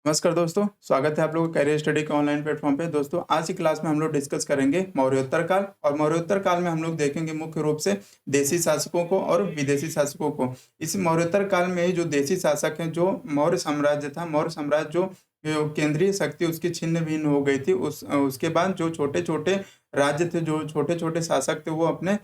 नमस्कार दोस्तों, स्वागत है आप लोगों का करियर स्टडी के ऑनलाइन प्लेटफॉर्म पे। दोस्तों आज की क्लास में हम लोग डिस्कस करेंगे मौर्योत्तर काल। और मौर्योत्तर काल में हम लोग देखेंगे मुख्य रूप से देसी शासकों को और विदेशी शासकों को। इस मौर्योत्तर काल में ही जो देसी शासक हैं, जो मौर्य साम्राज्य था, मौर्य साम्राज्य जो केंद्रीय शक्ति उसकी छिन्न भिन्न हो गई थी, उसके बाद जो छोटे छोटे राज्य थे, जो छोटे छोटे शासक थे, वो अपने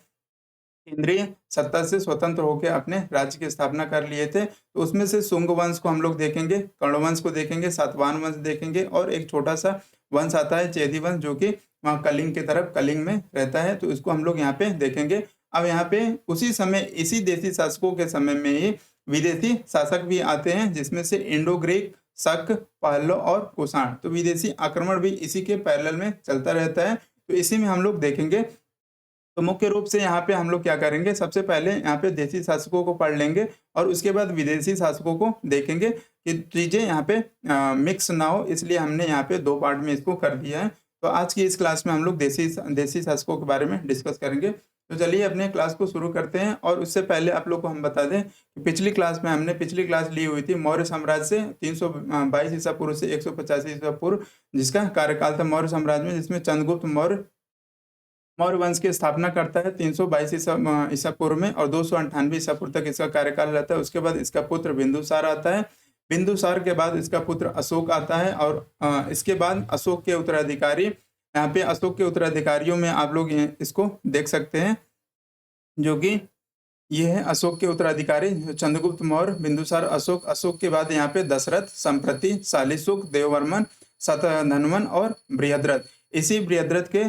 केंद्रीय सत्ता से स्वतंत्र होकर अपने राज्य की स्थापना कर लिए थे। तो उसमें से शुंग वंश को हम लोग देखेंगे, कर्ण वंश को देखेंगे, सातवाहन वंश देखेंगे, और एक छोटा सा वंश आता है चेदी वंश, जो कि वहाँ कलिंग की तरफ, कलिंग में रहता है। तो इसको हम लोग यहाँ पे देखेंगे। अब यहाँ पे उसी समय, इसी देसी शासकों के समय में ही विदेशी शासक भी आते हैं, जिसमें से इंडो ग्रीक, शक, पल्लव और कुषाण। तो विदेशी आक्रमण भी इसी के पैरेलल में चलता रहता है। तो इसी में हम लोग देखेंगे। तो मुख्य रूप से यहाँ पे हम लोग क्या करेंगे, सबसे पहले यहाँ पे देसी शासकों को पढ़ लेंगे और उसके बाद विदेशी शासकों को देखेंगे कि चीज़ें यहाँ पे मिक्स ना हो, इसलिए हमने यहाँ पे दो पार्ट में इसको कर दिया है। तो आज की इस क्लास में हम लोग देसी देसी शासकों के बारे में डिस्कस करेंगे। तो चलिए अपने क्लास को शुरू करते हैं। और उससे पहले आप लोग को हम बता दें कि पिछली क्लास में हमने पिछली क्लास ली हुई थी मौर्य साम्राज्य से 322 ईसा पूर्व से 185 ईसा पूर्व, जिसका कार्यकाल था मौर्य साम्राज्य में, जिसमें चंद्रगुप्त मौर्य मौर्य वंश की स्थापना करता है 322 ईसा पूर्व में, और 298 ईसा पूर्व तक इसका कार्यकाल रहता है। उसके बाद इसका पुत्र बिंदुसार आता है। बिंदुसार के बाद इसका पुत्र अशोक आता है, और इसके बाद अशोक के उत्तराधिकारी, यहाँ पे अशोक के उत्तराधिकारियों में आप लोग इसको देख सकते हैं, जो कि ये है अशोक के उत्तराधिकारी चंद्रगुप्त मौर्य, बिंदुसार, अशोक। अशोक के बाद यहाँ पे दशरथ, संप्रति, शालीशुक, देववर्मन, शतधन्वन और बृहद्रथ। इसी बृहद्रथ के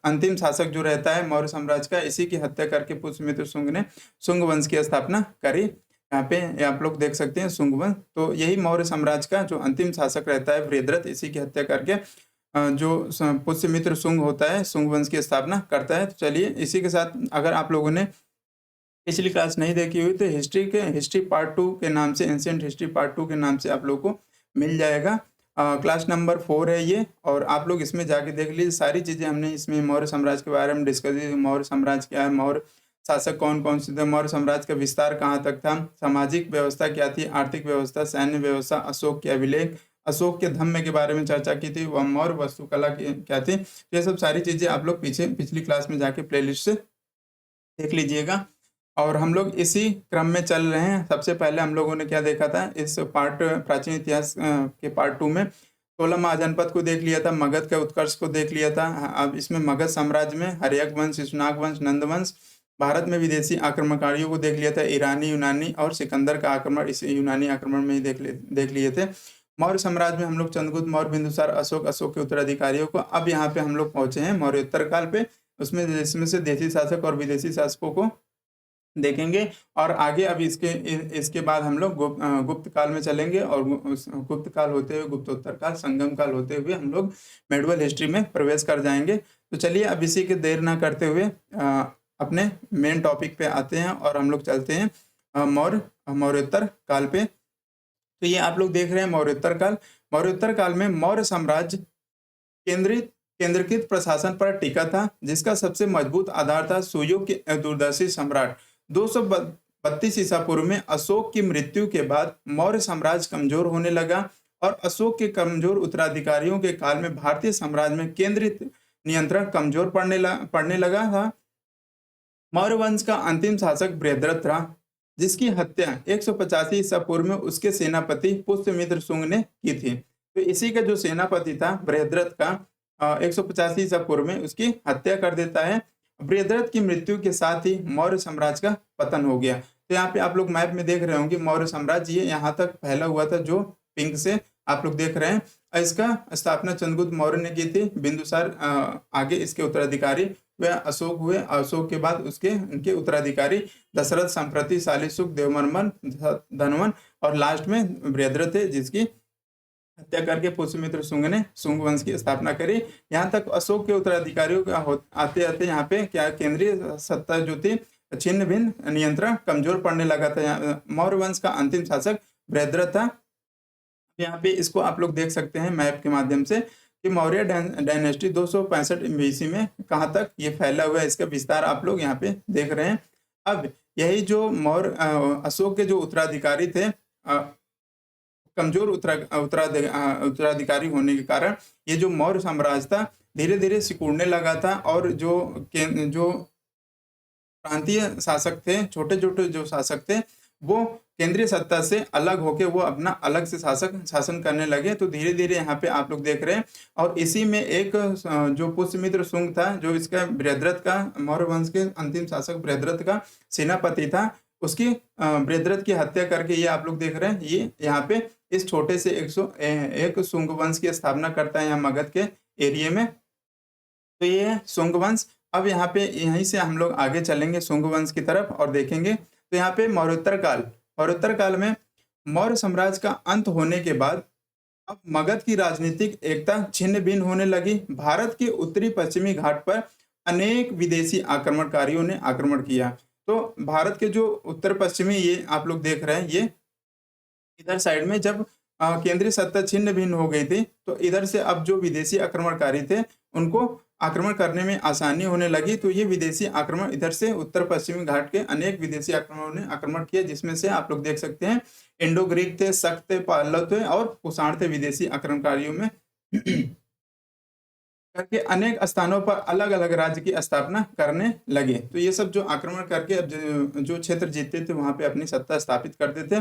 अंतिम शासक जो रहता है मौर्य साम्राज्य का, इसी की हत्या करके पुष्यमित्र शुंग ने शुंग वंश की स्थापना करी। यहाँ पे आप लोग देख सकते हैं शुंग वंश। तो यही मौर्य साम्राज्य का जो अंतिम शासक रहता है बृहद्रथ, इसी की हत्या करके जो पुष्यमित्र शुंग होता है, शुंग वंश की स्थापना करता है। तो चलिए इसी के साथ, अगर आप लोगों ने पिछली क्लास नहीं देखी हुई तो हिस्ट्री पार्ट 2 के नाम से, एंशिएंट हिस्ट्री पार्ट 2 के नाम से आप लोग को मिल जाएगा। क्लास नंबर 4 है ये, और आप लोग इसमें जाके देख लीजिए। सारी चीज़ें हमने इसमें मौर्य साम्राज्य के बारे में डिस्कस की। मौर्य साम्राज्य क्या है, मौर्य शासक कौन कौन से थे, मौर्य साम्राज्य का विस्तार कहाँ तक था, सामाजिक व्यवस्था क्या थी, आर्थिक व्यवस्था, सैन्य व्यवस्था, अशोक के अभिलेख, अशोक के धम्म के बारे में चर्चा की थी, वह मौर्य वास्तुकला की क्या थी। तो ये सब सारी चीज़ें आप लोग पिछली क्लास में जाके प्लेलिस्ट से देख लीजिएगा। और हम लोग इसी क्रम में चल रहे हैं। सबसे पहले हम लोगों ने क्या देखा था इस प्राचीन इतिहास के पार्ट 2 में, तोला महाजनपद को देख लिया था, मगध के उत्कर्ष को देख लिया था। अब इसमें मगध साम्राज्य में हर्यक वंश, शिशुनाग वंश, नंद वंश, भारत में विदेशी आक्रमणकारियों को देख लिया था, ईरानी, यूनानी, और सिकंदर का आक्रमण इस यूनानी आक्रमण में ही देख लिए थे। मौर्य साम्राज्य में हम लोग चंद्रगुप्त मौर्य, बिंदुसार, अशोक, अशोक के उत्तराधिकारियों को। अब यहाँ पे हम लोग पहुंचे हैं मौर्योत्तर काल पे। उसमें जिसमें से देसी शासक और विदेशी शासकों को देखेंगे। और आगे अब इसके बाद हम लोग गुप्त काल में चलेंगे, और गुप्त काल होते हुए गुप्तोत्तर काल, संगम काल होते हुए हम लोग मेडिवल हिस्ट्री में प्रवेश कर जाएंगे। तो चलिए अब इसी के देर ना करते हुए अपने मेन टॉपिक पे आते हैं, और हम लोग चलते हैं मौर्योत्तर काल पे। तो ये आप लोग देख रहे हैं मौर्योत्तर काल। मौर्योत्तर काल में मौर्य साम्राज्य केंद्रीकृत प्रशासन पर टिका था, जिसका सबसे मजबूत आधार था सुयोग के दूरदर्शी सम्राट। 232 ईसा पूर्व में अशोक की मृत्यु के बाद मौर्य साम्राज्य कमजोर होने लगा, और अशोक के कमजोर उत्तराधिकारियों के काल में भारतीय साम्राज्य में केंद्रित नियंत्रण कमजोर पड़ने लगा था। मौर्य वंश का अंतिम शासक बृहद्रथ था, जिसकी हत्या 185 ईसा पूर्व में उसके सेनापति पुष्यमित्र शुंग ने की थी। तो इसी का जो सेनापति था बृहद्रथ का 185 ईसा पूर्व में उसकी हत्या कर देता है। बृहद्रथ की मृत्यु के साथ ही मौर्य साम्राज्य का पतन हो गया। तो यहाँ पे आप लोग मैप में देख रहे होंगे मौर्य साम्राज्य ये यहाँ तक फैला हुआ था, जो पिंक से आप लोग देख रहे हैं। इसका स्थापना चंद्रगुप्त मौर्य ने की थी। बिंदुसार आगे इसके उत्तराधिकारी वह अशोक हुए। अशोक के बाद उनके उत्तराधिकारी दशरथ, संप्रति, शालीशुक, देववर्मन, धनवन, और लास्ट में बृहद्रथ थे, जिसकी हत्या करके पुष्यमित्र शुंग ने शुंग वंश की स्थापना करी। यहाँ तक अशोक के उत्तराधिकारियों का आते आते यहाँ पे क्या केंद्रीय सत्ता जो थी छिन्न भिन्न, नियंत्रण कमजोर पड़ने लगा था। मौर्य वंश का अंतिम शासक बृहद्रथ था। यहाँ पे इसको आप लोग देख सकते हैं मैप के माध्यम से कि मौर्य डायनेस्टी 265 बीसी में कहाँ तक ये फैला हुआ है, इसका विस्तार आप लोग यहाँ पे देख रहे हैं। अब यही जो मौर्य अशोक के जो उत्तराधिकारी थे कमजोर उत्तराधिकारी होने के कारण ये जो मौर्य साम्राज्य था धीरे धीरे सिकुड़ने लगा था, और जो प्रांतीय शासक थे, छोटे छोटे जो शासक थे, वो केंद्रीय सत्ता से अलग होके वो अपना अलग से शासन करने लगे। तो धीरे धीरे यहाँ पे आप लोग देख रहे हैं, और इसी में एक जो पुष्यमित्र शुंग था, जो इसका बृहद्रथ का, मौर्य वंश के अंतिम शासक बृहद्रथ का सेनापति था, उसकी बृहद्रथ की हत्या करके ये आप लोग देख रहे हैं, ये यहाँ पे इस छोटे से 101 शुंग वंश की स्थापना करता है यहाँ मगध के एरिया में। तो ये है शुंग वंश। अब यहाँ पे यहीं से हम लोग आगे चलेंगे शुंग वंश की तरफ और देखेंगे। तो यहाँ पे मौर्योत्तर काल में मौर्य साम्राज्य का अंत होने के बाद अब मगध की राजनीतिक एकता छिन्न भिन्न होने लगी। भारत के उत्तरी पश्चिमी घाट पर अनेक विदेशी आक्रमणकारियों ने आक्रमण किया। तो भारत के जो उत्तर पश्चिमी, ये आप लोग देख रहे हैं, ये इधर साइड में जब केंद्रीय सत्ता छिन्न भिन्न हो गई थी, तो इधर से अब जो विदेशी आक्रमणकारी थे उनको आक्रमण करने में आसानी होने लगी। तो ये विदेशी आक्रमण इधर से उत्तर पश्चिमी घाट के अनेक विदेशी आक्रमणों ने आक्रमण किया, जिसमें से आप लोग देख सकते हैं इंडो ग्रीक थे, शक थे, पल्लव थे और कुषाण थे। विदेशी आक्रमणकारियों में करके अनेक स्थानों पर अलग अलग राज्य की स्थापना करने लगे। तो ये सब जो आक्रमण करके अब जो क्षेत्र जीतते थे वहां पे अपनी सत्ता स्थापित करते थे।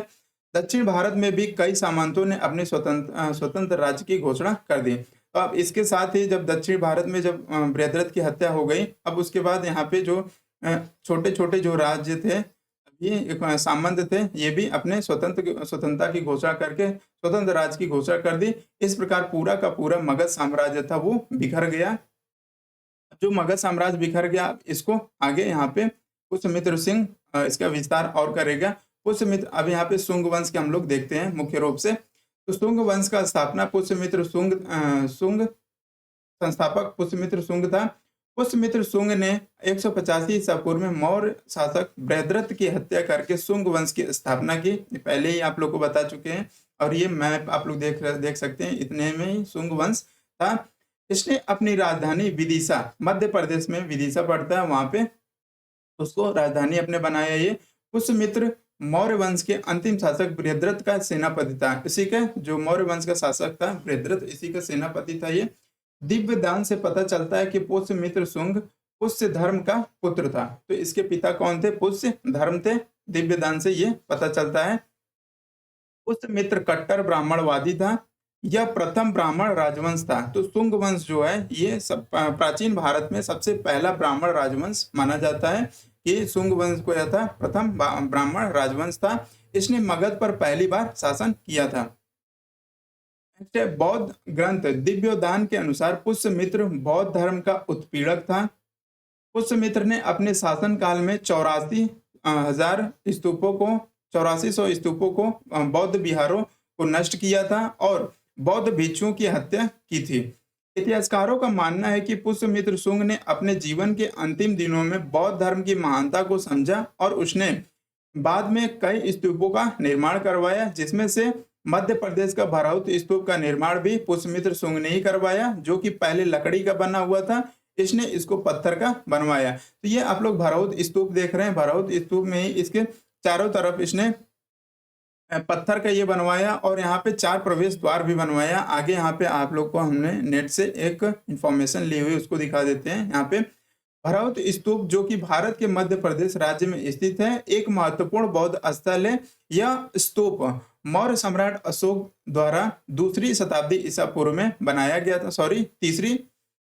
दक्षिण भारत में भी कई सामंतों ने अपने स्वतंत्र राज्य की घोषणा कर दी। तो अब इसके साथ ही जब दक्षिण भारत में जब बृहद्रथ की हत्या हो गई, अब उसके बाद यहाँ पे जो छोटे छोटे जो राज्य थे, ये सामंत थे, ये भी अपने स्वतंत्रता की घोषणा करके स्वतंत्र राज्य की घोषणा कर दी। इस प्रकार पूरा का पूरा मगध साम्राज्य था वो बिखर गया। जो मगध साम्राज्य बिखर गया, इसको आगे यहाँ पे पुष्यमित्र सिंह इसका विस्तार और करेगा। पुष्यमित्र, अब यहाँ पे शुंग वंश के हम लोग देखते हैं मुख्य रूप से। तो शुंग वंश का स्थापना पुष्यमित्र शुंग संस्थापक पुष्यमित्र शुंग था। पुष्यमित्र शुंग ने 185 ईसा पूर्व में मौर्य शासक बृहद्रथ की हत्या करके शुंग वंश की स्थापना की। पहले ही आप लोग को बता चुके हैं, और ये मैप आप लोग देख सकते हैं, इतने में ही शुंग वंश था। इसने अपनी राजधानी विदिशा, मध्य प्रदेश में विदिशा पड़ता है, वहां पे उसको राजधानी अपने बनाया। ये पुष्यमित्र मौर्य वंश के अंतिम शासक बृहद्रथ का सेनापति था। इसी का जो मौर्य वंश का शासक था बृहद्रथ, इसी का सेनापति था। ये दिव्य दान से पता चलता है कि पुष्यमित्र शुंग पुष्य धर्म का पुत्र था। तो इसके पिता कौन थे? पुष्य धर्म थे। दिव्य दान से ये पता चलता है। पुष्यमित्र कट्टर ब्राह्मणवादी था। यह प्रथम ब्राह्मण राजवंश था। तो शुंग वंश जो है ये सब प्राचीन भारत में सबसे पहला ब्राह्मण राजवंश माना जाता है। ये शुंग वंश को यह था प्रथम ब्राह्मण राजवंश था। इसने मगध पर पहली बार शासन किया था। बौद्ध ग्रंथ दिव्योदान के अनुसार पुष्यमित्र बौद्ध धर्म का उत्पीड़क था। पुष्यमित्र ने अपने शासन काल में 8400 स्तूपों को बौद्ध विहारों को नष्ट किया था और बौद्ध भिक्षुओं की हत्या की थी। इतिहासकारों का मानना है कि पुष्यमित्र शुंग ने अपने जीवन के अंतिम दिनों में बौद्ध धर्म की महानता को समझा और उसने बाद में कई स्तूपों का निर्माण करवाया, जिसमें से मध्य प्रदेश का भराउत स्तूप का निर्माण भी पुष्यमित्र शुंग ने ही करवाया, जो कि पहले लकड़ी का बना हुआ था। इसने इसको पत्थर का बनवाया। तो ये आप लोग भराउत स्तूप देख रहे हैं। भराउत स्तूप में ही इसके चारों तरफ इसने पत्थर का ये बनवाया और यहाँ पे 4 प्रवेश द्वार भी बनवाया। आगे यहाँ पे आप लोग को हमने नेट से एक इंफॉर्मेशन ली हुई, उसको दिखा देते हैं। यहाँ पे भराउत स्तूप, जो कि भारत के मध्य प्रदेश राज्य में स्थित है, एक महत्वपूर्ण बौद्ध स्थल है। यह स्तूप मौर्य सम्राट अशोक द्वारा 2री शताब्दी ईसा पूर्व में बनाया गया था। 3री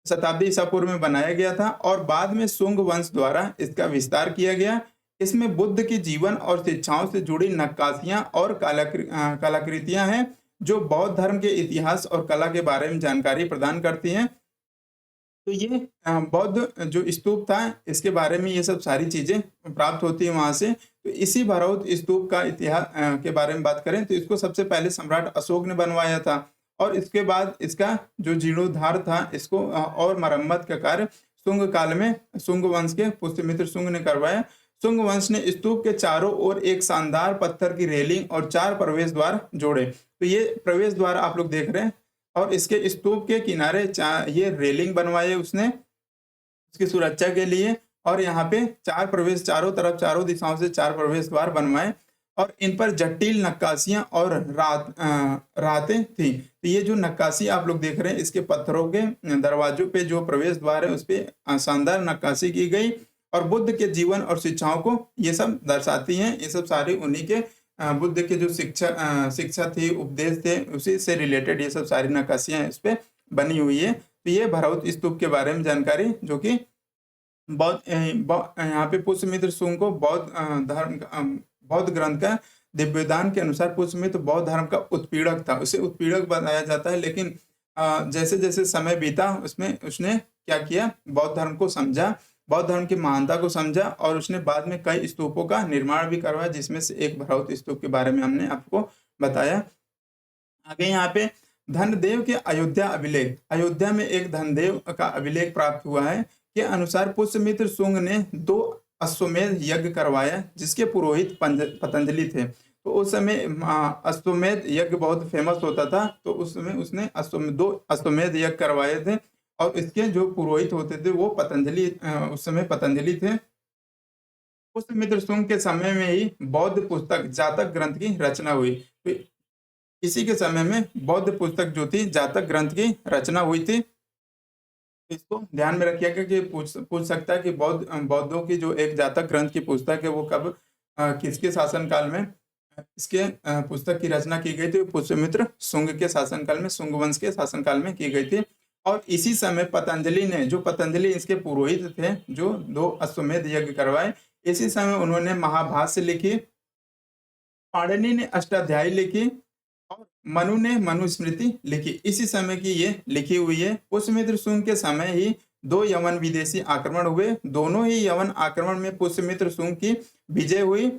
शताब्दी ईसा पूर्व में बनाया गया था और बाद में शुंग वंश द्वारा इसका विस्तार किया गया। इसमें बुद्ध के जीवन और शिक्षाओं से जुड़ी नक्काशियां और कलाकृतियां हैं, जो बौद्ध धर्म के इतिहास और कला के बारे में जानकारी प्रदान करती हैं। तो ये बौद्ध जो स्तूप था, इसके बारे में ये सब सारी चीजें प्राप्त होती है वहां से। तो इसी भराउत स्तूप का इतिहास के बारे में बात करें तो इसको सबसे पहले सम्राट अशोक ने बनवाया था और इसके बाद इसका जो जीर्णोद्धार था, इसको और मरम्मत का कार्य शुंग काल में शुंग वंश के पुष्यमित्र शुंग ने करवाया। शुंग वंश ने स्तूप के चारों ओर एक शानदार पत्थर की रेलिंग और 4 प्रवेश द्वार जोड़े। तो ये प्रवेश द्वार आप लोग देख रहे हैं और इसके स्तूप के किनारे ये रेलिंग बनवाए उसने उसकी सुरक्षा के लिए, और यहाँ पे 4 प्रवेश, चारों तरफ चारों दिशाओं से 4 प्रवेश द्वार बनवाए और इन पर जटिल नक्काशियां और रातें थी। तो ये जो नक्काशी आप लोग देख रहे हैं, इसके पत्थरों के दरवाजों पे जो प्रवेश द्वार है उस पे शानदार नक्काशी की गई और बुद्ध के जीवन और शिक्षाओं को ये सब दर्शाती हैं। ये सब सारी उन्हीं के बुद्ध के जो शिक्षा थी, उपदेश थे, उसी से रिलेटेड ये सब सारी नक्काशियां इस पे बनी हुई है। तो ये भरहुत स्तूप के बारे में जानकारी, जो कि यहाँ पे पुष्यमित्र शुंग को बौद्ध ग्रंथ का दिव्यदान के अनुसार पुष्यमित्र बौद्ध धर्म का उत्पीड़क था। उसे उत्पीड़क बताया जाता है, लेकिन जैसे जैसे समय बीता उसमें उसने क्या किया, बौद्ध धर्म को समझा, बौद्ध धर्म की महानता को समझा और उसने बाद में कई स्तूपों का निर्माण भी करवाया, जिसमें से एक भरहुत स्तूप के बारे में हमने आपको बताया। आगे यहाँ पे धनदेव के अयोध्या अभिलेख, अयोध्या में एक धनदेव का अभिलेख प्राप्त हुआ है के अनुसार पुष्यमित्र शुंग ने 2 अश्वमेध यज्ञ करवाया, जिसके पुरोहित पतंजलि थे। तो उस समय अश्वमेध यज्ञ बहुत फेमस होता था, तो उस समय उसने 2 अश्वमेध यज्ञ करवाए थे और इसके जो पुरोहित होते थे वो पतंजलि, उस समय पतंजलि थे। पुष्यमित्र शुंग के समय में ही बौद्ध पुस्तक जातक ग्रंथ की रचना हुई। तो इसी के समय में बौद्ध पुस्तक जो थी जातक ग्रंथ की रचना हुई थी। इसको ध्यान में रखिएगा कि पूछ सकता है कि बौद्धों की जो एक जातक ग्रंथ की पुस्तक है वो कब किसके शासनकाल में इसके पुस्तक की रचना की गई थी। पुष्यमित्र शुंग के शासनकाल में, शुंग वंश के शासनकाल में की गई थी। और इसी समय पतंजलि ने, जो पतंजलि इसके पुरोहित थे जो 2 अश्वमेध यज्ञ करवाए, इसी समय उन्होंने महाभाष्य लिखी, पाणिनि ने अष्टाध्यायी लिखी और मनु ने मनुस्मृति लिखी। इसी समय की ये लिखी हुई है। पुष्यमित्र शुंग के समय ही 2 यवन विदेशी आक्रमण हुए। दोनों ही यवन आक्रमण में पुष्यमित्र शुंग की विजय हुई।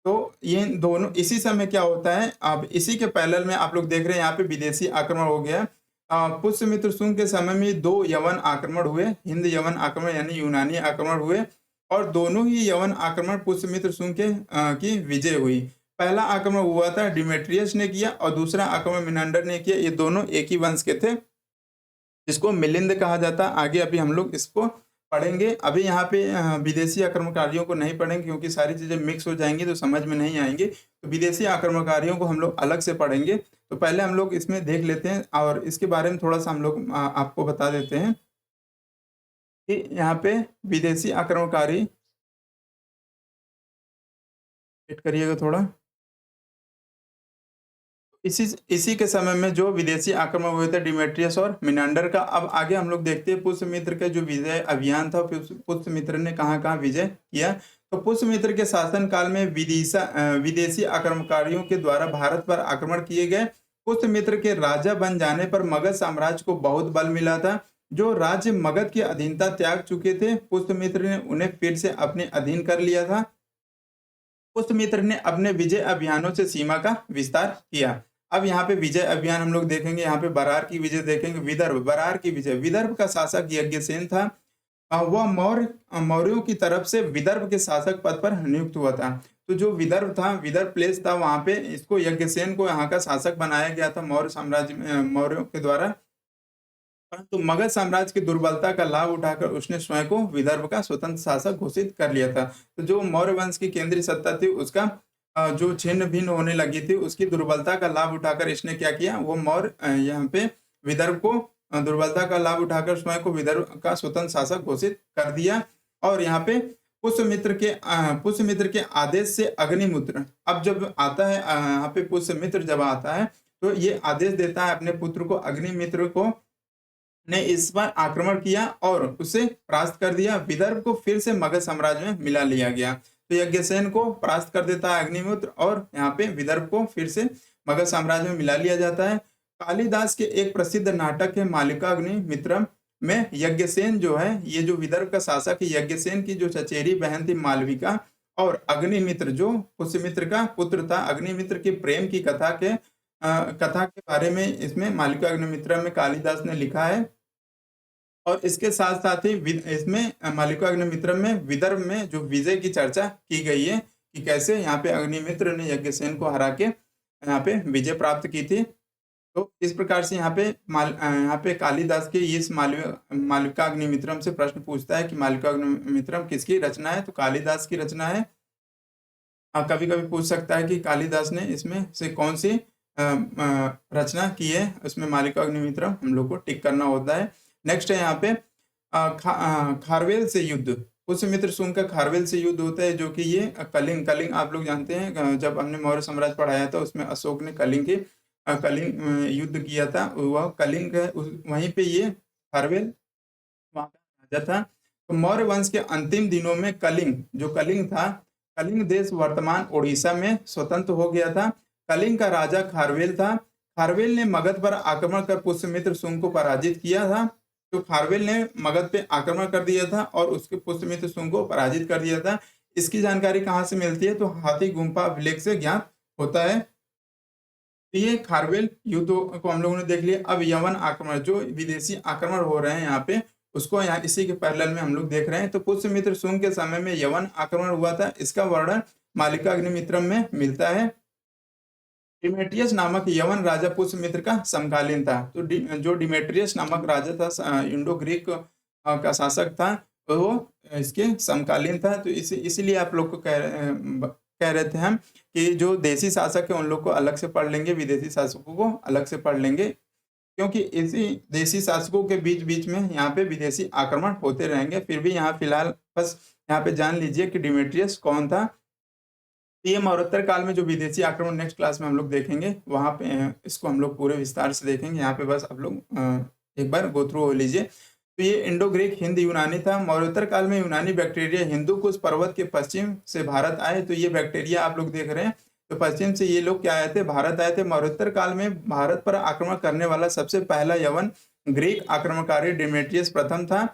तो ये दोनों इसी समय क्या होता है, अब इसी के पैरेलल में आप लोग देख रहे हैं यहाँ पे विदेशी आक्रमण हो गया। पुष्यमित्र शुंग के समय में 2 यवन आक्रमण हुए, हिंद यवन आक्रमण यानी यूनानी आक्रमण हुए और दोनों ही यवन आक्रमण पुष्यमित्र शुंग के की विजय हुई। पहला आक्रमण हुआ था डिमेट्रियस ने किया और दूसरा आक्रमण मिनांडर ने किया। ये दोनों एक ही वंश के थे, जिसको मिलिंद कहा जाता। आगे अभी हम लोग इसको पढ़ेंगे। अभी यहाँ पे विदेशी आक्रमणकारियों को नहीं पढ़ेंगे क्योंकि सारी चीजें मिक्स हो जाएंगी तो समझ में नहीं आएंगे। तो विदेशी आक्रमणकारियों को हम लोग अलग से पढ़ेंगे। तो पहले हम लोग इसमें देख लेते हैं और इसके बारे में थोड़ा सा हम लोग आपको बता देते हैं कि यहाँ पे विदेशी आक्रमणकारी, वेट करिएगा थोड़ा, इसी के समय में जो विदेशी आक्रमण हुए थे डिमेट्रियस और मिनांडर का। अब आगे हम लोग देखते हैं पुष्यमित्र का जो विजय अभियान था, पुष्यमित्र ने कहाँ कहाँ विजय किया। तो पुष्यमित्र के शासन काल में विदेशी आक्रमणकारियों के द्वारा भारत पर आक्रमण किए गए। पुष्यमित्र के राजा बन जाने पर मगध साम्राज्य को बहुत बल मिला था। जो राज्य मगध की अधीनता त्याग चुके थे, पुष्यमित्र ने उन्हें फिर से अपने अधीन कर लिया था। पुष्यमित्र ने अपने विजय अभियानों से सीमा का विस्तार किया। अब यहाँ पे विजय अभियान हम लोग देखेंगे। यहाँ पे बरार की विजय देखेंगे, विदर्भ, बरार की विजय। विदर्भ का शासक यज्ञसेन था। वह मौर्यों की तरफ से विदर्भ के शासक पद पर नियुक्त हुआ था। तो जो विदर्भ था, विदर्भ प्लेस था, वहां पे इसको यज्ञसेन को यहाँ का शासक बनाया गया था मौर्य साम्राज्य में, मौर्यों के द्वारा। परंतु मगध साम्राज्य की दुर्बलता का लाभ उठाकर उसने स्वयं को विदर्भ का स्वतंत्र शासक घोषित कर लिया था। तो जो मौर्य वंश की केंद्रीय सत्ता थी उसका जो छिन्न भिन्न होने लगी थी, उसकी दुर्बलता का लाभ उठाकर इसने क्या किया, वो मौर्य यहाँ पे विदर्भ को दुर्बलता का लाभ उठाकर स्वयं को विदर्भ का स्वतंत्र शासक घोषित कर दिया। और यहाँ पे पुष्यमित्र के आदेश से अग्निमित्र, अब जब आता है यहाँ पे पुष्यमित्र जब आता है तो ये आदेश देता है अपने पुत्र को, अग्निमित्र को ने इस पर आक्रमण किया और उसे परास्त कर दिया। विदर्भ को फिर से मगध साम्राज्य में मिला लिया गया। तो यज्ञसेन को परास्त कर देता है अग्निमित्र और यहाँ पे विदर्भ को फिर से मगध साम्राज्य में मिला लिया जाता है। कालिदास के एक प्रसिद्ध नाटक है मालिकाग्निमित्रम में यज्ञसेन जो है, ये जो विदर्भ का शासक है, यज्ञसेन की जो चचेरी बहन थी मालविका और अग्निमित्र जो पुष्यमित्र का पुत्र था, अग्निमित्र के प्रेम की कथा के बारे में इसमें मालिकाग्निमित्रम में कालिदास ने लिखा है। और इसके साथ साथ ही इसमें मालिकाग्निमित्रम में विदर्भ में जो विजय की चर्चा की गई है कि कैसे यहाँ पे अग्निमित्र ने यज्ञसेन को हरा के यहाँ पे विजय प्राप्त की थी। तो इस प्रकार से यहाँ पे कालिदास के इस मालिकाग्निमित्रम से प्रश्न पूछता है कि मालिकाग्निमित्रम किसकी रचना है, तो कालिदास की रचना है। कभी कभी पूछ सकता है कि कालिदास ने इसमें से कौन सी रचना की है, उसमें मालिकाग्निमित्रम हम लोग को टिक करना होता है। नेक्स्ट है यहाँ पे खारवेल से युद्ध। पुष्यमित्र शुंग का खारवेल से युद्ध होता है, जो कि ये कलिंग कलिंग आप लोग जानते हैं, जब हमने मौर्य साम्राज्य पढ़ाया था उसमें अशोक ने कलिंग की कलिंग युद्ध किया था, वह कलिंग है, वहीं पे ये खारवेल वहाँ का राजा था। तो मौर्य वंश के अंतिम दिनों में कलिंग, जो कलिंग था, कलिंग देश वर्तमान उड़ीसा में स्वतंत्र हो गया था। कलिंग का राजा खारवेल था। खारवेल ने मगध पर आक्रमण कर पुष्यमित्र शुंग को पराजित किया था। तो खारवेल ने मगध पे आक्रमण कर दिया था और उसके पुष्यमित्र शुंग को पराजित कर दिया था। इसकी जानकारी कहाँ से मिलती है? तो हाथी गुम्फा अभिलेख से ज्ञात होता है। तो ये खारवेल युद्ध को हम लोगों ने देख लिया। अब यवन आक्रमण, जो विदेशी आक्रमण हो रहे हैं यहाँ पे, उसको यहाँ इसी के पैरेलल में हम लोग देख रहे हैं। तो पुष्यमित्र शुंग के समय में यवन आक्रमण हुआ था, इसका वर्णन मालिकाग्निमित्रम में मिलता है। डिमेट्रियस नामक यवन राजा पुष्यमित्र का समकालीन था। तो जो डिमेट्रियस नामक राजा था, इंडो ग्रीक का शासक था, वो इसके समकालीन था। तो इसीलिए आप लोग को कह रहे थे हम कि जो देशी शासक है उन लोग को अलग से पढ़ लेंगे, विदेशी शासकों को अलग से पढ़ लेंगे, क्योंकि इसी देशी शासकों के बीच बीच में यहाँ पे विदेशी आक्रमण होते रहेंगे। फिर भी यहाँ फिलहाल बस यहाँ पे जान लीजिए कि डिमेट्रियस कौन था। ये मौर्योत्तर काल में जो विदेशी आक्रमण नेक्स्ट क्लास में हम लोग देखेंगे, वहाँ पे इसको हम लोग पूरे विस्तार से देखेंगे। यहाँ पे बस आप लोग एक बार गो थ्रू हो लीजिए। तो ये इंडो ग्रीक हिंद यूनानी था। मौर्योत्तर काल में यूनानी बैक्टीरिया हिंदू कुश पर्वत के पश्चिम से भारत आए। तो ये बैक्टीरिया आप लोग देख रहे हैं, तो पश्चिम से ये लोग क्या आए थे? भारत आए थे। मौर्योत्तर काल में भारत पर आक्रमण करने वाला सबसे पहला यवन ग्रीक आक्रमणकारी डिमेट्रियस प्रथम था।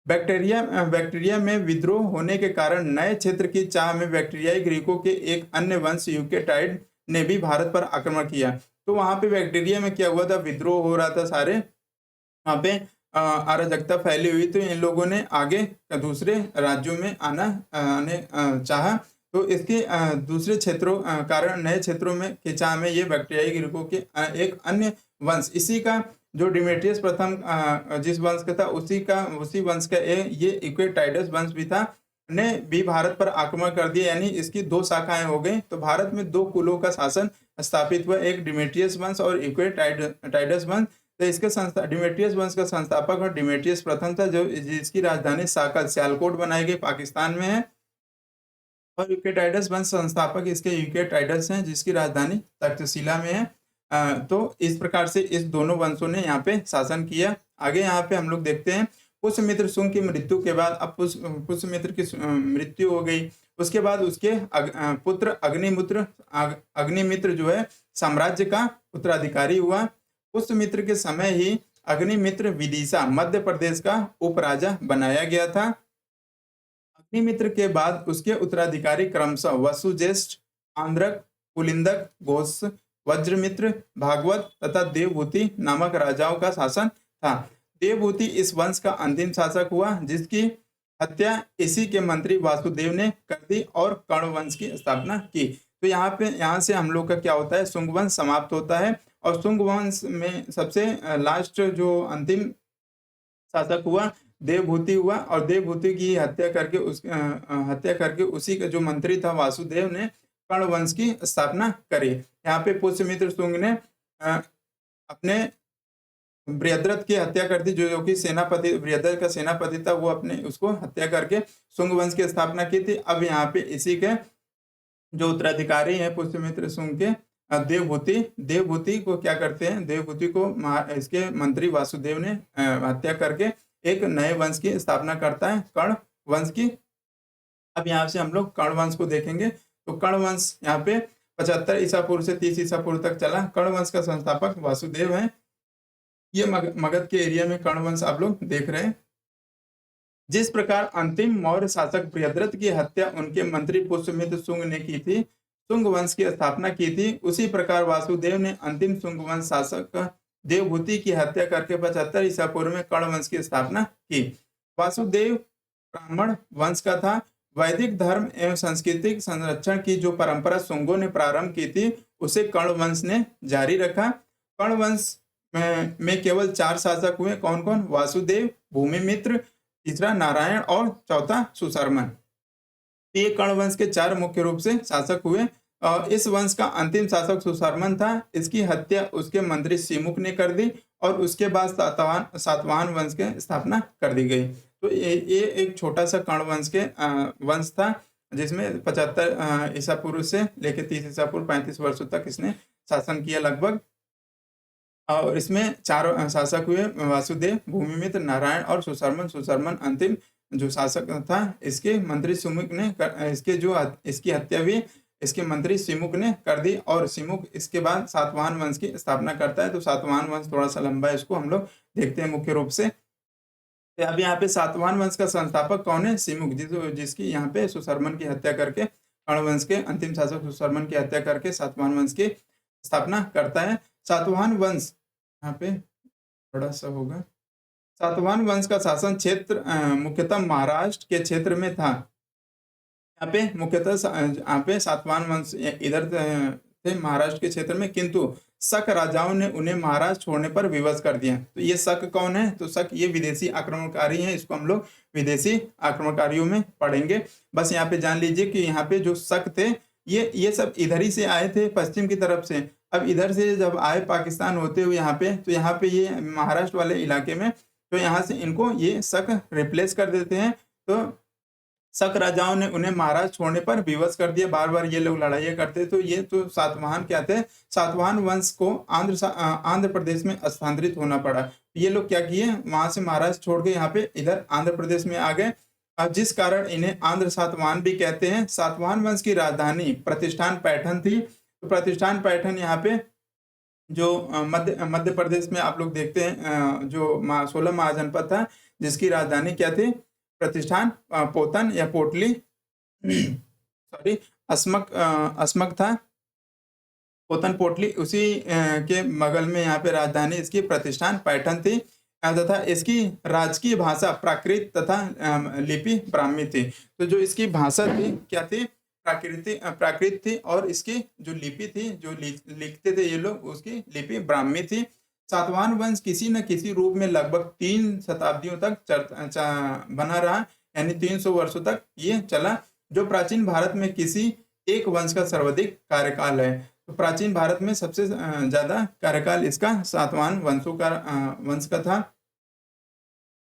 बैक्टीरिया में विद्रोह होने के कारण नए क्षेत्र की चाह में बैक्टीरियाई ग्रीकों के एक अन्य वंश यूकेटाइड ने भी भारत पर आक्रमण किया। तो वहां पे बैक्टीरिया में क्या हुआ था? विद्रोह हो रहा था, सारे वहां पे अराजकता फैली हुई। तो इन लोगों ने आगे दूसरे राज्यों में आने चाहा। तो इसके दूसरे क्षेत्रों कारण नए क्षेत्रों में की चाह में ये बैक्टीरियाई ग्रीकों के एक अन्य वंश, इसी का जो डिमेट्रियस प्रथम जिस वंश का था उसी वंश का ये यूकेटाइडस वंश भी था, ने भी भारत पर आक्रमण कर दिया। यानी इसकी दो शाखाएं हो गई। तो भारत में दो कुलों का शासन स्थापित हुआ, एक डिमेट्रियस वंश और यूकेटाइडस वंश। तो इसके डिमेट्रियस वंश का संस्थापक और डिमेट्रियस प्रथम था, जो जिसकी राजधानी साकल सियालकोट बनाई गई, पाकिस्तान में है। और यूकेटाइडस वंश संस्थापक इसके यूकेटाइडस हैं, जिसकी राजधानी तक्षशिला में है। तो इस प्रकार से इस दोनों वंशों ने यहाँ पे शासन किया। आगे यहाँ पे हम लोग देखते हैं पुष्यमित्र शुंग की मृत्यु के बाद, अब पुष्यमित्र की मृत्यु हो गई, उसके बाद उसके पुत्र अग्निमित्र जो है साम्राज्य का उत्तराधिकारी हुआ। पुष्यमित्र के समय ही अग्निमित्र विदिशा मध्य प्रदेश का उपराजा बनाया गया था। अग्निमित्र के बाद उसके उत्तराधिकारी क्रमशः वसुज्येष्ठ, आंद्रक, पुलिंदक, घोष, वज्रमित्र, भागवत तथा देवभूति नामक राजाओं का शासन था। देवभूति इस वंश का अंतिम शासक हुआ, जिसकी हत्या इसी के मंत्री वासुदेव ने कर दी और कर्ण वंश की स्थापना की। तो यहाँ से हम लोग का क्या होता है? शुंग वंश समाप्त होता है। और शुंग वंश में सबसे लास्ट जो अंतिम शासक हुआ देवभूति हुआ, और देवभूति की हत्या करके उसी का जो मंत्री था वासुदेव ने कर्ण वंश की स्थापना करी। यहाँ पे पुष्यमित्र शुंग ने अपने बृहद्रथ की हत्या कर दी, जो कि सेनापति बृहद्रथ का सेनापति था, वो अपने उसको हत्या करके शुंग वंश की स्थापना की थी। अब यहाँ पे इसी के जो उत्तराधिकारी हैं पुष्यमित्र शुंग के, देवभूति को क्या करते हैं? देवभूति को इसके मंत्री वासुदेव ने हत्या करके एक नए वंश की स्थापना करता है, कर्ण वंश की। अब यहाँ से हम लोग कर्ण वंश को देखेंगे। तो कर्ण वंश यहाँ पे 75 ईसा पूर्व से 30 ईसा पूर्व तक चला। कर्ण वंश का संस्थापक वासुदेव है। ये मगध के एरिया में कर्ण वंश आप लोग देख रहे हैं। जिस प्रकार अंतिम मौर्य शासक बृहद्रथ की हत्या उनके मंत्री पुष्यमित्र शुंग ने की थी, शुंग वंश की स्थापना की थी, उसी प्रकार वासुदेव ने अंतिम शुंग वंश शासक देवभूति की हत्या करके 75 ईसा पूर्व में कर्ण वंश की स्थापना की। वासुदेव ब्राह्मण वंश का था। वैदिक धर्म एवं सांस्कृतिक संरक्षण की जो परंपरा शुंगों ने प्रारंभ की थी, उसे कर्ण वंश ने जारी रखा। कर्ण वंश में केवल 4 शासक हुए। कौन कौन? वासुदेव, भूमिमित्र, तीसरा नारायण और चौथा सुशर्मन। तो ये कर्ण वंश के 4 मुख्य रूप से शासक हुए। इस वंश का अंतिम शासक सुशर्मन था। इसकी हत्या उसके मंत्री सिमुक ने कर दी और उसके बाद सातवाहन वंश की स्थापना कर दी गई। तो ये एक छोटा सा कर्ण वंश के वंश था, जिसमें 75 ईसा पूर्व से लेकर 30 ईसा पूर्व 35 वर्षों तक इसने शासन किया लगभग। और इसमें 4 शासक हुए, वासुदेव, भूमिमित्र, नारायण और सुशर्मन। सुशर्मन अंतिम जो शासक था। इसके मंत्री सिमुक ने इसकी हत्या भी इसके मंत्री सिमुक ने कर दी और सिमुक इसके बाद सातवाहन वंश की स्थापना करता है। तो सातवाहन वंश थोड़ा सा लंबा है, इसको हम लोग देखते हैं मुख्य रूप से। तो अब यहाँ पे सातवाहन वंश का संस्थापक कौन है? सिमुक, जिसकी यहाँ पे सुशर्मन की हत्या करके, कर्ण वंश के अंतिम शासक सुशर्मन की हत्या करके सातवाहन वंश की स्थापना करता है। सातवाहन वंश यहाँ पे थोड़ा सा होगा। सातवाहन वंश का शासन क्षेत्र मुख्यतः महाराष्ट्र के क्षेत्र में था। यहाँ पे मुख्यतः यहाँ पे सातवाहन वंश इधर थे महाराष्ट्र के क्षेत्र में, किंतु शक राजाओं ने उन्हें महाराष्ट्र छोड़ने पर विवश कर दिया। तो ये शक कौन है? तो शक ये विदेशी आक्रमणकारी हैं। इसको हम लोग विदेशी आक्रमणकारियों में पढ़ेंगे। बस यहाँ पे जान लीजिए कि यहाँ पे जो शक थे ये सब इधर ही से आए थे, पश्चिम की तरफ से। अब इधर से जब आए पाकिस्तान होते हुए यहाँ पे, तो यहाँ पे ये महाराष्ट्र वाले इलाके में, तो यहाँ से इनको ये शक रिप्लेस कर देते हैं। तो शक राजाओं ने उन्हें महाराष्ट्र छोड़ने पर विवश कर दिया। बार बार ये लोग लड़ाइयाँ करते। तो ये तो सातवाहन क्या थे? सातवाहन वंश को आंध्र प्रदेश में स्थानांतरित होना पड़ा। ये लोग क्या किए? वहां से महाराष्ट्र छोड़ के यहाँ पे इधर आंध्र प्रदेश में आ गए, जिस कारण इन्हें आंध्र सातवाहन भी कहते हैं। सातवाहन वंश की राजधानी प्रतिष्ठान पैठन थी। तो प्रतिष्ठान पैठन यहाँ पे जो मध्य प्रदेश में आप लोग देखते हैं, जो 16 महाजनपद था, जिसकी राजधानी क्या थी? प्रतिष्ठान पोतन या पोटली सॉरी अस्मक था। पोतन पोटली उसी के बगल में यहाँ पे राजधानी इसकी प्रतिष्ठान पैठन थी तथा इसकी राजकीय भाषा प्राकृत तथा लिपि ब्राह्मी थी। तो जो इसकी भाषा थी क्या थी? प्राकृत थी और इसकी जो लिपि थी, जो लिखते थे ये लोग, उसकी लिपि ब्राह्मी थी। सातवाहन वंश किसी न किसी रूप में लगभग 3 शताब्दियों तक बना रहा, यानी 300 वर्षों तक ये चला, जो प्राचीन भारत में किसी एक वंश का सर्वाधिक कार्यकाल है। तो प्राचीन भारत में सबसे ज्यादा कार्यकाल इसका सातवाहन वंश का था।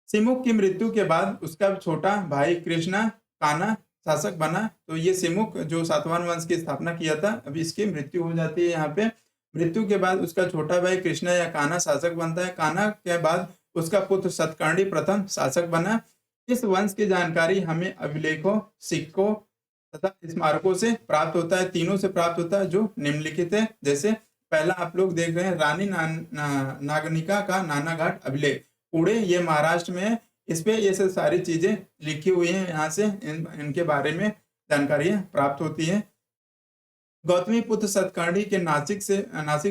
सिमुक की मृत्यु के बाद उसका छोटा भाई कृष्णा काना शासक बना। तो ये सिमुक जो सातवाहन वंश की स्थापना किया था, अभी इसकी मृत्यु हो जाती है। यहाँ पे मृत्यु के बाद उसका छोटा भाई कृष्णा या काना शासक बनता है। काना के बाद उसका पुत्र सतकर्णी प्रथम शासक बना। इस वंश की जानकारी हमें अभिलेखों, सिक्कों तथा स्मारकों से प्राप्त होता है। तीनों से प्राप्त होता है, जो निम्नलिखित है। जैसे पहला आप लोग देख रहे हैं, रानी नागनिका का नानाघाट अभिलेख, पुणे, ये महाराष्ट्र में है। इस पे ये सब सारी चीजें लिखी हुई हैं। यहाँ से इनके बारे में जानकारियां प्राप्त होती है। गौतमी पुत्र सतकर्णी के नासिक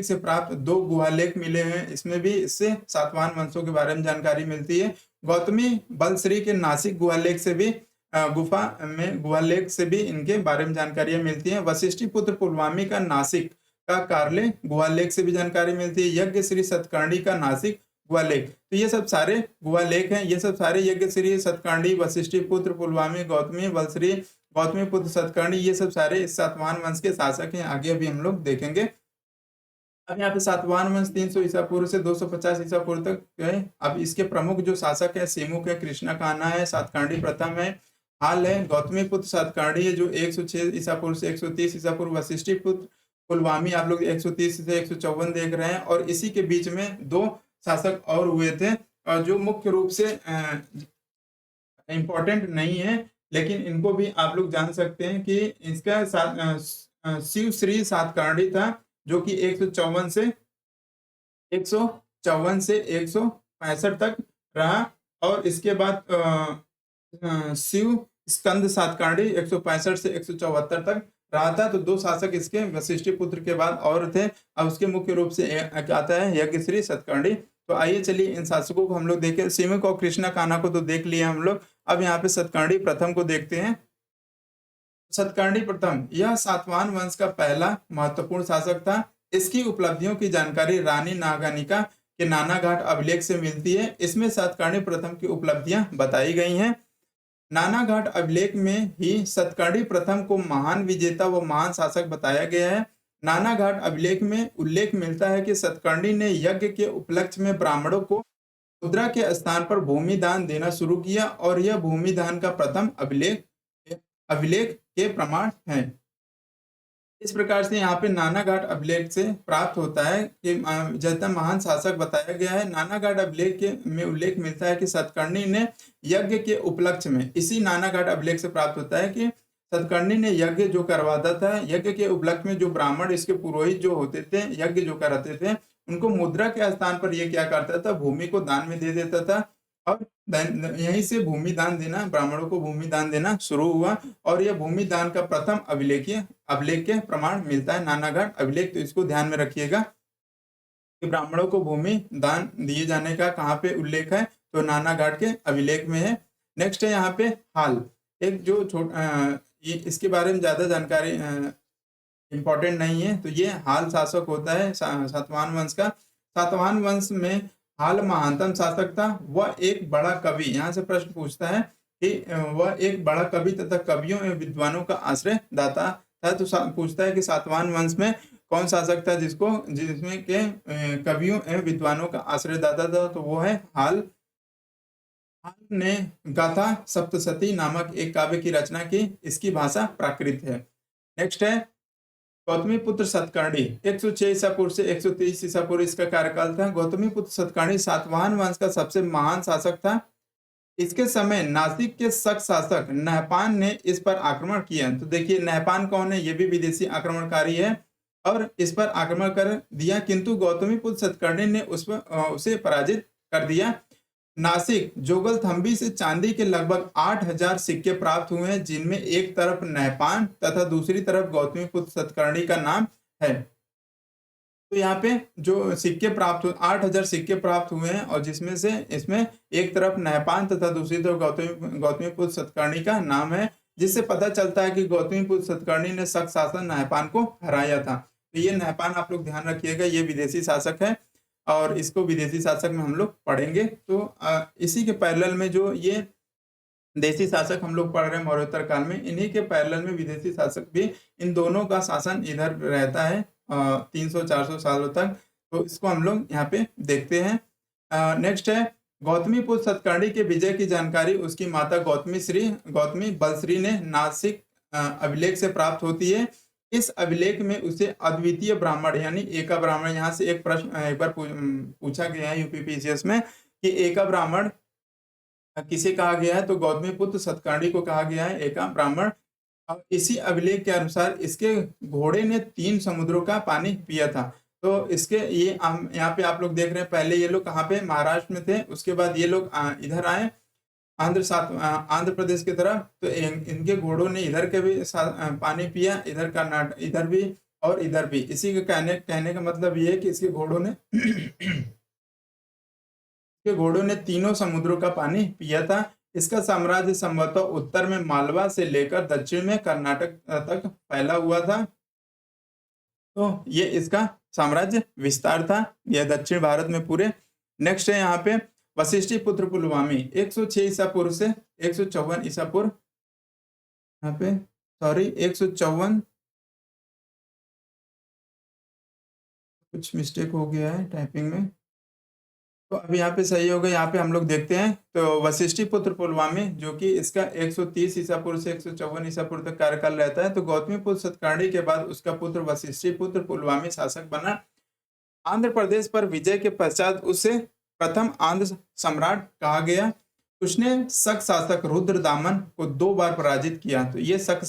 से प्राप्त 2 गुहालेख मिले हैं। इसमें भी इससे सातवाहन वंशों के बारे में जानकारी मिलती है। गौतमी बलश्री के नासिक गुहालेख से भी गुहालेख से भी इनके बारे में जानकारियां मिलती हैं। वशिष्ठी पुत्र पुलवामी का नासिक का कारले गुहालेख से भी जानकारी मिलती है। यज्ञ श्री सतकर्णी का नासिक गुहालेख, तो ये सब सारे गुहालेख हैं। ये सब सारे यज्ञ श्री सतकर्णी, वशिष्ठी पुत्र पुलवामी, गौतमी बलश्री, गौतमी पुत्र सतकर्णी, ये सब सारे इस सातवाहन वंश के शासक हैं। आगे अभी हम लोग देखेंगे। अब यहाँ पे सातवाहन वंश 300 ईसा पूर्व से 250 ईसा पूर्व तक है। अब इसके प्रमुख जो शासक है, सिमुक है, कृष्णा काना है, सातकर्णी प्रथम है, हाल है, गौतमी पुत्र सातकर्णी है जो 106 ईसा पूर्व से 130 ईसा पूर्व, वशिष्ठी पुत्र पुलवामी आप लोग 130 से 154 देख रहे हैं। और इसी के बीच में 2 शासक और हुए थे, और जो मुख्य रूप से इम्पोर्टेंट नहीं है, लेकिन इनको भी आप लोग जान सकते हैं कि इसका शिव श्री सातकर्णी था, जो कि 154 से 165 तक रहा। और इसके बाद शिव स्कंद सातकर्णी 165 से 174 तक रहा था। तो 2 शासक इसके वशिष्ठी पुत्र के बाद और थे। अब उसके मुख्य रूप से आता है यज्ञश्री सतकर्णी। तो आइए चलिए इन शासकों को हम लोग देखें। सिमुक और कृष्णा काना को तो देख लिए हम लोग। अब यहाँ पे सतकर्णी प्रथम को देखते हैं। सतकर्णी प्रथम यह सातवाहन वंश का पहला महत्वपूर्ण शासक था। इसकी उपलब्धियों की जानकारी रानी नागनिका के नानाघाट अभिलेख से मिलती है। इसमें सतकर्णी प्रथम की उपलब्धियां बताई गई हैं। नानाघाट अभिलेख में ही सतकर्णी प्रथम को महान विजेता व महान शासक बताया गया है। नानाघाट अभिलेख में उल्लेख मिलता है कि सतकर्णी ने यज्ञ के उपलक्ष्य में ब्राह्मणों को मुद्रा के स्थान पर भूमि दान देना शुरू किया और यह भूमि दान का प्रथम अभिलेख अभिलेख के प्रमाण है। इस प्रकार से यहाँ पे नानाघाट अभिलेख से प्राप्त होता है कि जैसा महान शासक बताया गया है। नानाघाट अभिलेख के में उल्लेख मिलता है कि सतकर्णी ने यज्ञ के उपलक्ष्य में, इसी नानाघाट अभिलेख से प्राप्त होता है कि सतकर्णी ने यज्ञ जो करवाता था, यज्ञ के उपलक्ष्य में जो ब्राह्मण इसके पुरोहित जो होते थे, यज्ञ जो कराते थे, उनको मुद्रा के स्थान पर ये क्या करता था, भूमि को दान में दे देता था और यहीं से भूमि दान देना, ब्राह्मणों को भूमि दान देना शुरू हुआ और यह भूमि दान का प्रथम अभिलेख के प्रमाण मिलता है नानाघाट अभिलेख। तो इसको ध्यान में रखिएगा कि ब्राह्मणों को भूमि दान दिए जाने का कहाँ पे उल्लेख है, तो नानाघाट के अभिलेख में है। नेक्स्ट है यहाँ पे हाल, एक जो इसके बारे में ज्यादा जानकारी इंपॉर्टेंट नहीं है। तो ये हाल शासक होता है सातवाहन वंश का। सातवाहन वंश में हाल महानतम शासक था। वह एक बड़ा कवि, यहाँ से प्रश्न पूछता है कि वह एक बड़ा कवि तथा कवियों एवं विद्वानों का आश्रय दाता था। तो पूछता है कि सातवाहन वंश में कौन शासक था जिसमें के कवियों एवं विद्वानों का आश्रय दाता था, तो वो है हाल। हाल ने गाथा सप्तशती नामक एक काव्य की रचना की। इसकी भाषा प्राकृत है। नेक्स्ट है गौतमीपुत्र सतकर्णी, 106 ईसा पूर्व से 130 ईसा पूर्व इसका कार्यकाल था। गौतमीपुत्र सतकर्णी सातवाहन वंश का सबसे महान शासक था। इसके समय नासिक के शक शासक नहपान ने इस पर आक्रमण किया। तो देखिए नहपान कौन है, ये भी विदेशी आक्रमणकारी है और इस पर आक्रमण कर दिया, किंतु गौतमीपुत्र सतकर्णी ने उसे पराजित कर दिया। नासिक जोगलथंबी से चांदी के लगभग 8000 सिक्के प्राप्त हुए हैं, जिनमें एक तरफ नहपान तथा दूसरी तरफ गौतमीपुत्र सतकर्णी का नाम है। तो यहाँ पे जो सिक्के प्राप्त हुए 8000 सिक्के प्राप्त हुए हैं और जिसमें से इसमें एक तरफ नहपान तथा दूसरी तरफ गौतमीपुत्र सतकर्णी का नाम है, जिससे पता चलता है कि गौतमीपुत्र सतकर्णी ने शक शासक नहपान को हराया था। तो ये नहपान आप लोग ध्यान रखिएगा, ये विदेशी शासक है और इसको विदेशी शासक में हम लोग पढ़ेंगे। तो इसी के पैरेलल में जो ये देशी शासक हम लोग पढ़ रहे हैं मौर्योत्तर काल में, इन्हीं के पैरेलल में विदेशी शासक भी, इन दोनों का शासन इधर रहता है 300-400 सालों तक। तो इसको हम लोग यहाँ पे देखते हैं। नेक्स्ट है गौतमीपुत्र सतकर्णी के विजय की जानकारी उसकी माता गौतमी बलश्री ने नासिक अभिलेख से प्राप्त होती है। इस अभिलेख में उसे अद्वितीय ब्राह्मण यानी एका ब्राह्मण, यहाँ से एक प्रश्न एक बार पूछा गया है यूपीपीसीएस में कि एका ब्राह्मण किसे कहा गया है, तो गौतमीपुत्र सतकर्णी को कहा गया है एका ब्राह्मण। अब इसी अभिलेख के अनुसार इसके घोड़े ने 3 समुद्रों का पानी पिया था। तो इसके ये यहाँ पे आप लोग देख रहे हैं, पहले ये लोग कहाँ पे, महाराष्ट्र में थे, उसके बाद ये लोग इधर आए आंध्र प्रदेश की तरफ। तो इनके घोड़ों ने इधर के भी पानी पिया, इधर कर्नाटक, इधर भी और इधर भी। इसी के कहने का मतलब ये है कि इसके घोड़ों ने तीनों समुद्रों का पानी पिया था। इसका साम्राज्य संभवतः उत्तर में मालवा से लेकर दक्षिण में कर्नाटक तक फैला हुआ था। तो ये इसका साम्राज्य विस्तार था, यह दक्षिण भारत में पूरे। नेक्स्ट है यहाँ पे वशिष्ठी पुत्र पुलवामी, 106 ईसा पूर्व से 154 ईसा पूर्व, यहाँ पे 154, कुछ मिस्टेक हो गया है टाइपिंग में, तो अभी यहाँ पे सही होगा। यहाँ पे हम लोग देखते हैं तो वशिष्ठी पुत्र पुलवामी जो कि इसका 130 ईसा पूर्व से 154 ईसा पूर्व तक कार्यकाल रहता है। तो गौतमीपुत्र सतकर्णी के बाद उसका पुत्र वशिष्ठी पुत्र पुलवामी शासक बना। आंध्र प्रदेश पर विजय के पश्चात उसे प्रथम आंध्र सम्राट कहा गया। उसने शक शासक रुद्रदामन को 2 बार पराजित किया। तो ये शक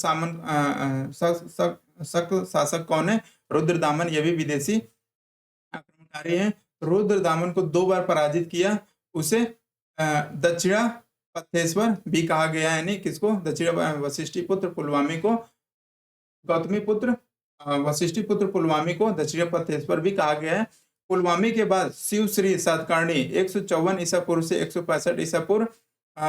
शासक कौन है, रुद्रदामन, ये भी विदेशी आक्रमणकारी है। रुद्रदामन को 2 बार पराजित किया। उसे दक्षिणा पथेश्वर भी कहा गया है, यानी किसको, दक्षिणा वशिष्ठी पुत्र पुलवामी को, गौतमीपुत्र वशिष्ठी पुत्र पुलवामी को दक्षिणा पथेश्वर भी कहा गया है। पुलवामी के बाद शिव श्री सतकर्णी 154 ईसा पूर्व से 165 ईसा पूर्व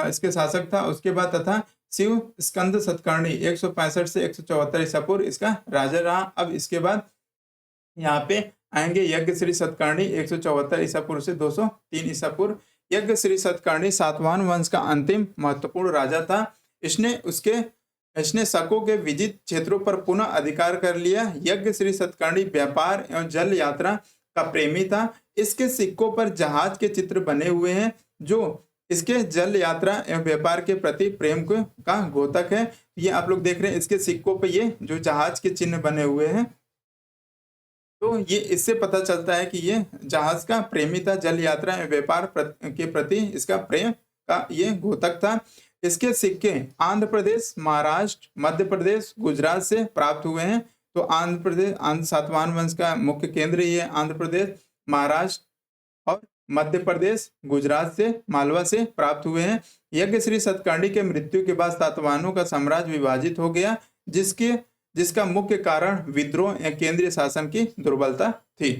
इसके शासक था। उसके बाद तथा शिव स्कंद सतकर्णी 165 से 174 ईसा पूर्व इसका राजा रहा। अब इसके बाद यहाँ पे आएंगे यज्ञ श्री सतकर्णी 174 ईसा पूर्व से 203 ईसा पूर्व। यज्ञ श्री सतकर्णी सातवाहन वंश का अंतिम महत्वपूर्ण राजा था। इसने शकों के विजित क्षेत्रों पर पुनः अधिकार कर लिया। यज्ञ श्री सतकर्णी व्यापार एवं जल यात्रा का प्रेमी था। इसके सिक्कों पर जहाज के चित्र बने हुए हैं जो इसके जल यात्रा एवं व्यापार के प्रति प्रेम का द्योतक है। ये आप लोग देख रहे हैं, इसके सिक्कों पे ये जो जहाज के चिन्ह बने हुए हैं, तो ये इससे पता चलता है कि ये जहाज का प्रेमी था, जल यात्रा एवं व्यापार के प्रति इसका प्रेम का ये द्योतक था। इसके सिक्के आंध्र प्रदेश, महाराष्ट्र, मध्य प्रदेश, गुजरात से प्राप्त हुए हैं। तो आंध्र प्रदेश, सातवाहन वंश का मुख्य केंद्र ये आंध्र प्रदेश, महाराष्ट्र और मध्य प्रदेश, गुजरात से, मालवा से प्राप्त हुए हैं। यज्ञ श्री सतकर्णी के मृत्यु के बाद सातवाहनों का साम्राज्य विभाजित हो गया, जिसका मुख्य कारण विद्रोह या केंद्रीय शासन की दुर्बलता थी।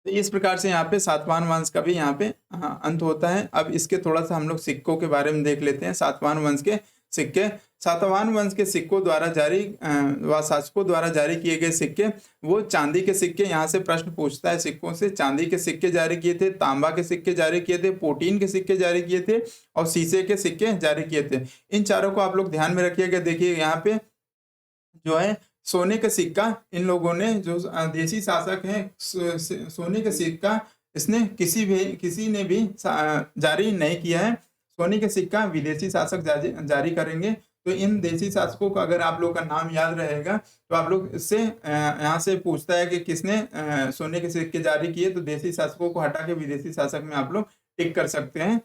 तो इस प्रकार से यहाँ पे सातवाहन वंश का भी यहाँ पे अंत होता है। अब इसके थोड़ा सा हम लोग सिक्कों के बारे में देख लेते हैं। सातवाहन वंश के सिक्के, सातवाहन वंश के सिक्कों द्वारा जारी व शासकों द्वारा जारी किए गए सिक्के, वो चांदी के सिक्के, यहाँ से प्रश्न पूछता है सिक्कों से, चांदी के सिक्के जारी किए थे, तांबा के सिक्के जारी किए थे, पोटीन के सिक्के जारी किए थे और शीशे के सिक्के जारी किए थे। इन चारों को आप लोग ध्यान में रखिएगा। देखिए यहाँ पे जो है सोने का सिक्का, इन लोगों ने जो देसी शासक हैं, सोने का सिक्का इसने किसी ने भी जारी नहीं किया है। सोने का सिक्का विदेशी शासक जारी करेंगे। तो इन देशी शासकों का अगर आप लोग का नाम याद रहेगा तो आप लोग इससे यहाँ से पूछता है कि किसने सोने के सिक्के जारी किए, तो देशी शासकों को हटा के विदेशी शासक में आप लोग टिक कर सकते हैं।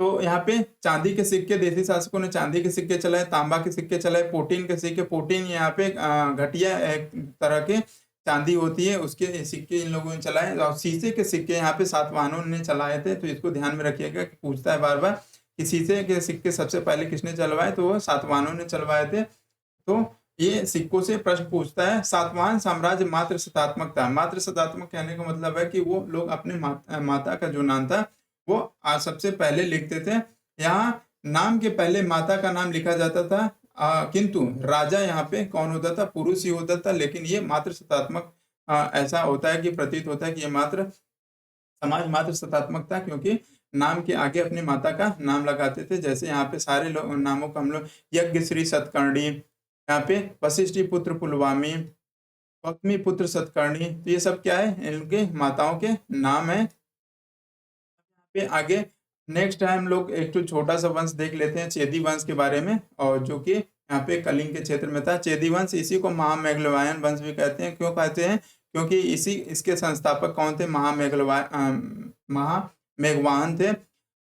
तो यहाँ पे चांदी के सिक्के, देशी शासकों ने चांदी के सिक्के चलाए, तांबा के सिक्के चलाए, पोटीन के सिक्के, पोटीन यहाँ पे घटिया एक तरह के चांदी होती है, उसके सिक्के इन लोगों ने चलाए। और शीशे के सिक्के यहाँ पे सातवाहनों ने चलाए थे। तो इसको ध्यान में रखिएगा कि पूछता है बार बार कि शीशे के सिक्के सबसे पहले किसने चलवाए, तो वो सातवाहनों ने चलवाए थे। तो ये सिक्कों से प्रश्न पूछता है। सातवाहन साम्राज्य मात्र सत्तात्मक था। मात्र सत्तात्मक कहने का मतलब है कि वो लोग अपने माता का जो नाम था वो सबसे पहले लिखते थे। यहाँ नाम के पहले माता का नाम लिखा जाता था, किंतु राजा यहाँ पे कौन होता था, पुरुष ही होता था। लेकिन ये मात्र सत्तात्मक ऐसा होता है कि प्रतीत होता है कि ये समाज मात्र सत्तात्मक था, क्योंकि नाम के आगे अपनी माता का नाम लगाते थे। जैसे यहाँ पे सारे नामों को हम लोग यज्ञ श्री सतकर्णी, यहाँ पे वशिष्ठी पुत्र पुलवामी, पत्नी पुत्र सतकर्णी, तो ये सब क्या है, इनके माताओं के नाम है। पे आगे नेक्स्ट टाइम हम लोग एक तो छोटा सा वंश देख लेते हैं, चेदी वंश के बारे में, और जो कि यहाँ पे कलिंग के क्षेत्र में था। चेदी वंश, इसी को महामेघलवायन वंश भी कहते हैं। क्यों कहते हैं, क्योंकि इसके संस्थापक कौन थे, महामेघवाहन थे।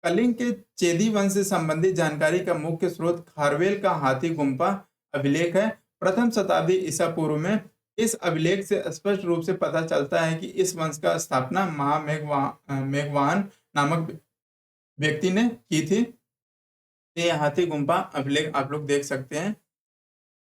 कलिंग के चेदी वंश से संबंधित जानकारी का मुख्य स्रोत खारवेल का हाथी गुम्फा अभिलेख है। प्रथम शताब्दी ईसा पूर्व में इस अभिलेख से स्पष्ट रूप से पता चलता है कि इस वंश का स्थापना महामेघवाहन नामक व्यक्ति ने की थी। ये हाथी गुम्फा अभिलेख आप लोग देख सकते हैं।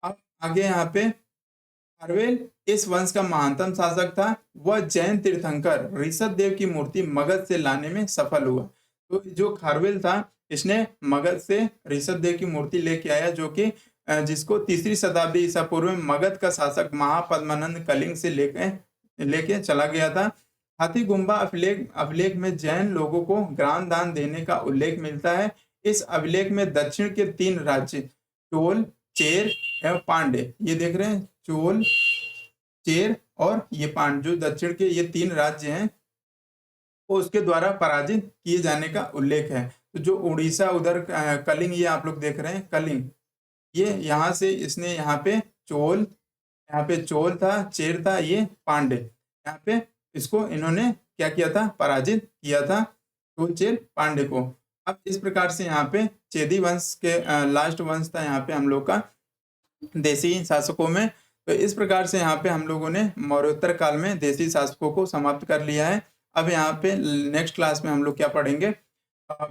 अब आगे यहाँ पे खारवेल इस वंश का महानतम शासक था। वह जैन तीर्थंकर ऋषभ देव की मूर्ति मगध से लाने में सफल हुआ। तो जो खारवेल था, इसने मगध से ऋषभ देव की मूर्ति लेके आया, जो कि जिसको तीसरी शताब्दी ईसा पूर्व में मगध का शासक महापद्मानंद कलिंग से लेके चला गया था। हाथी गुम्फा अभिलेख में जैन लोगों को ज्ञान दान देने का उल्लेख मिलता है। इस अभिलेख में दक्षिण के 3 राज्य चोल, चेर एवं पांडे, ये देख रहे हैं, चोल, चेर और ये पांडे, जो दक्षिण के ये 3 राज्य हैं, वो उसके द्वारा पराजित किए जाने का उल्लेख है। तो जो उड़ीसा उधर कलिंग, ये आप लोग देख रहे हैं कलिंग, ये यहाँ से इसने यहाँ पे चोल था, चेर था, ये पांडे, यहाँ पे इसको इन्होंने क्या किया था, पराजित किया था, चोल, चेर, पांडे को। अब इस प्रकार से यहाँ पे चेदी वंश के लास्ट वंश था यहाँ पे हम लोग का देसी शासकों में। तो इस प्रकार से यहाँ पे हम लोगों ने मौर्योत्तर काल में देसी शासकों को समाप्त कर लिया है। अब यहाँ पे नेक्स्ट क्लास में हम लोग क्या पढ़ेंगे,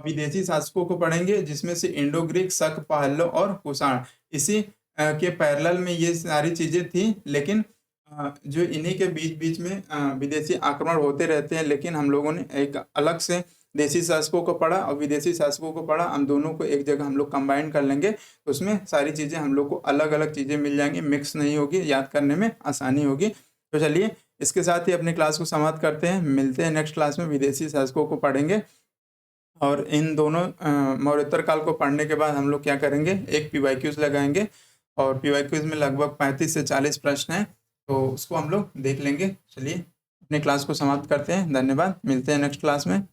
विदेशी शासकों को पढ़ेंगे, जिसमें से इंडो ग्रीक, शक, पहल्लो और कुषाण। इसी के पैरेलल में ये सारी चीजें थी, लेकिन जो इन्हीं के बीच में विदेशी आक्रमण होते रहते हैं। लेकिन हम लोगों ने एक अलग से देसी शासकों को पढ़ा और विदेशी शासकों को पढ़ा, हम दोनों को एक जगह हम लोग कंबाइन कर लेंगे, तो उसमें सारी चीज़ें हम लोग को अलग अलग चीज़ें मिल जाएंगी, मिक्स नहीं होगी, याद करने में आसानी होगी। तो चलिए इसके साथ ही अपनी क्लास को समाप्त करते हैं। मिलते हैं नेक्स्ट क्लास में, विदेशी शासकों को पढ़ेंगे। और इन दोनों मौर्योत्तर काल को पढ़ने के बाद हम लोग क्या करेंगे, एक पीवाईक्यूज लगाएंगे और पीवाईक्यूज में लगभग 35 से 40 प्रश्न हैं, तो उसको हम लोग देख लेंगे। चलिए अपने क्लास को समाप्त करते हैं। धन्यवाद, मिलते हैं नेक्स्ट क्लास में।